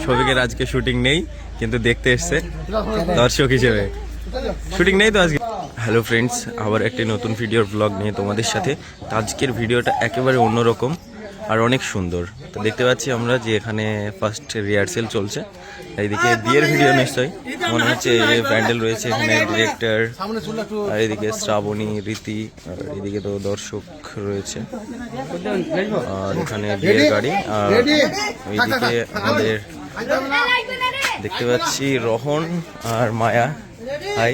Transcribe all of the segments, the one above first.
শফিকের আজকে শুটিং নেই, কিন্তু দেখতে এসছে দর্শক হিসেবে। শুটিং নেই তো আজকে। হ্যালো ফ্রেন্ডস, আবার একটি নতুন ভিডিওর ব্লগ নিয়ে তোমাদের সাথে। আজকের ভিডিওটা একেবারে অন্যরকম আর অনেক সুন্দর। তো দেখতে পাচ্ছি আমরা যে এখানে ফার্স্ট রিহার্সেল চলছে। এইদিকে বিয়ের ভিডিও নিশ্চয়ই মনে হচ্ছে, এই প্যান্ডেল রয়েছে, এখানে ডিরেক্টর, আর এদিকে শ্রাবণী, রীতি, আর এদিকে তো দর্শক রয়েছে, আর এখানে বিয়ের গাড়ি, আর ওইদিকে আমাদের দেখতে পাচ্ছি রোহন আর মায়া। হাই।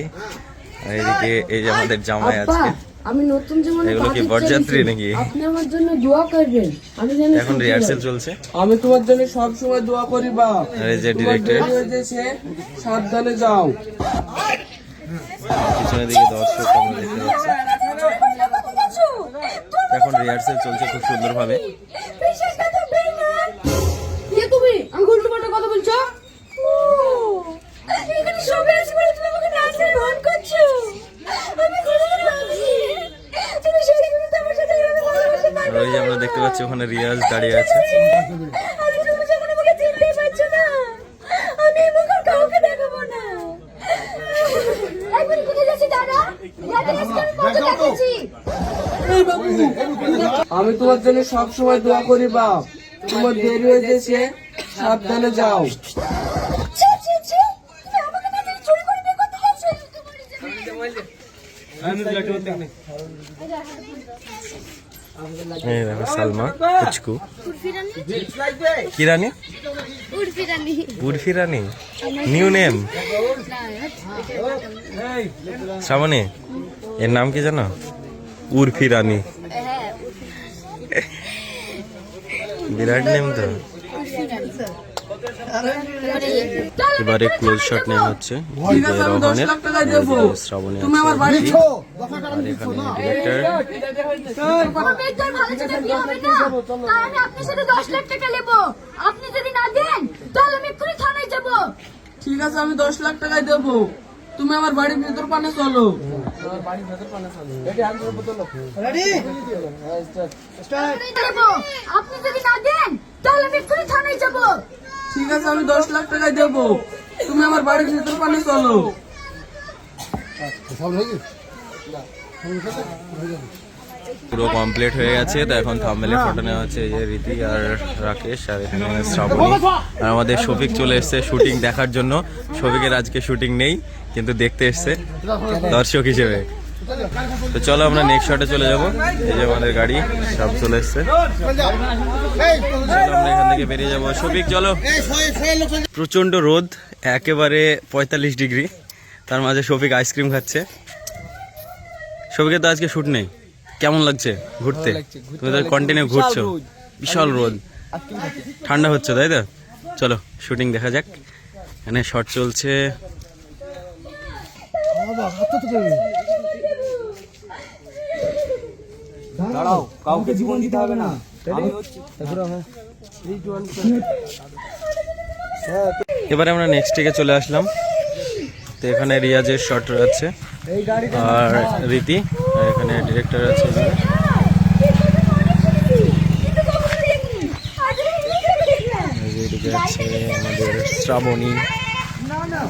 এদিকে এই যে আমাদের জামাই আছে। আমি নতুন জীবনে এগুলো কি বরযাত্রী নাকি? আপনি আমার জন্য দোয়া করবেন। আমি জানি এখন রিহার্সেল চলছে। আমি তোমার জন্য সব সময় দোয়া করি বাপ। আর এই যে ডিরেক্টর, সাবধানে যাও। পিছনের দিকে দর্শক আমরা দেখতে পাচ্ছি। এখন রিহার্সেল চলছে খুব সুন্দরভাবে। তুমি আমি উল্টো পাল্টা কথা বলছো? এখানে সবাই আছে বলে তুমি আমাকে নাচের ভান করছো। আমি কোনোদিন ভাবিনি তুমি সেই মুহূর্তে আমার সাথে এভাবে ভালোবাসা পাবে। আর ওই যে আমরা দেখতে পাচ্ছি ওখানে রিয়াজ দাঁড়িয়ে আছে। আরে তুমি যখন আমাকে চিনতেই পারছো না, আমি এই মুখ আর কাউকে দেখাবো না। একবার কোথায় যাচ্ছি দাদা? দাদা আজকে আমি কত দেখাচ্ছি। আমি তোমার জন্য সব সময় দোয়া করি বাপ। তোমার দেরি হয়ে গেছে, সাবধানে যাও। সালমা পুচকু কি রানী? উর্ফি রানী, নিউ নেম। শ্রাবণী, এর নাম কি জানো? উর্ফি রানী। বিরাট নেম তো। এবারে ক্লোজ শট নেওয়া হচ্ছে রোহনের, শ্রাবণী আছে, আর এখানে ডিরেক্টর। আপনি যদি না দেন তাহলে আমি এক্ষুনি থানায় যাব। ঠিক আছে, আমি 10 লাখ টাকাই দেবো। তুমি আমার বাড়ির ভেতর পানে চলো। আপনি যদি না দেন তাহলে আমি এক্ষুনি থানায় যাব। ঠিক আছে, আমি 10 লাখ টাকাই দেবো। তুমি আমার বাড়ির ভেতর পানে চলো। পুরো কমপ্লিট হয়ে গেছে। তো এখন থাম্বনেলে ফটো নেওয়া হচ্ছে, এই যে রীতি আর রাকেশ, আর এখানে শ্রাবণী, আর আমাদের শফিক চলে এসছে শুটিং দেখার জন্য। শফিকের আজকে শুটিং নেই, কিন্তু দেখতে এসছে দর্শক হিসেবে। তো চলো আমরা নেক্সট শটে চলে যাব। এই যে আমাদের গাড়ি সব চলে এসছে, আমরা এখান থেকে বেরিয়ে যাবো। শফিক চলো। প্রচন্ড রোদ, একেবারে 45 ডিগ্রি, তার মাঝে শফিক আইসক্রিম খাচ্ছে। শফিকের তো আজকে শুট নেই, কেমন লাগছে ঘুরতে? তুমি তো কন্টিনিউ ঘুরছো, বিশাল রোদ, ঠান্ডা হচ্ছে তাই তো? চলো শুটিং দেখা যাক। এখানে শট চলছে। কাউকে জীবন দিতে হবে না। এবারে আমরা নেক্সট থেকে চলে আসলাম। তো এখানে রিয়াজের শট আছে, আর রীতি, আর এখানে ডিরেক্টর আছে। এদিকে আছে আমাদের শ্রাবণী। না না,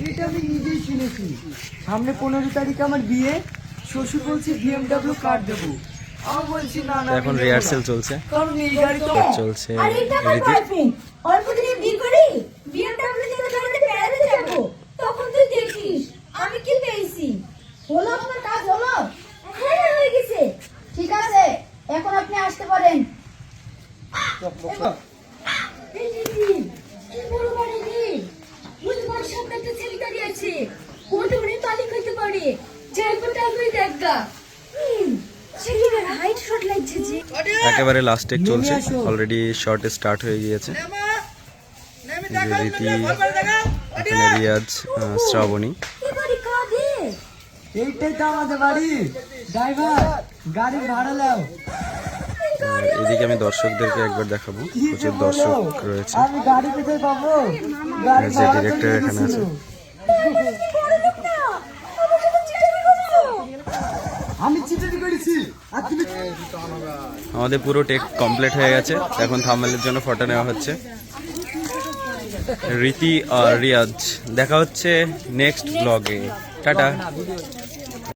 এটা আমি নিজেই শুনেছি। সামনে 15 তারিখে আমার বিয়ে, শ্বশুর বলছে BMW কার দেবো। আমি বলছি না না, এখন রিহার্সেল চলছে, কারণ এই গাড়ি তো চলছে। আর এটা আমার বয়ফ্রেন্ড, অল্প দিনে বিয়ে করি BMW থেকে গাড়িতে বেড়াতে যাব, তখন তুই দেখিস আমি কি পেয়েছি। হলো আপনার কাজ হলো? হ্যাঁ হয়ে গেছে। ঠিক আছে, এখন আপনি আসতে পারেন। এই দিদি, কি বড় বাড়ি রে! ওই তোমার সামনে একটা ছেলে দাঁড়িয়ে আছে, কত বড় তালি খাইতে পারে, জায়গাটা আমি দেখা। ছেলেটার হাইট শট লাগছে যে। একেবারে লাস্ট টেক চলছে, অলরেডি শট স্টার্ট হয়ে গিয়েছে। রীতি, এখানে রিয়াজ, শ্রাবণী। এইটাই তো আমাদের বাড়ি। ড্রাইভার, গাড়ি ভাড়া নাও। এদিকে আমি দর্শকদেরকে একবার দেখাবো, প্রচুর দর্শক রয়েছে। আমি গাড়ি কোথায় পাবো? গাড়ি যে ডিরেক্টর এখানে আছে। আমি চিঠি করেছি আর তুমি। আমাদের পুরো টেক কমপ্লিট হয়ে গেছে, এখন থাম্বনেলের জন্য ফটো নেওয়া হচ্ছে। রীতি আর রিয়াজ। দেখা হচ্ছে নেক্সট ব্লগে। টাটা।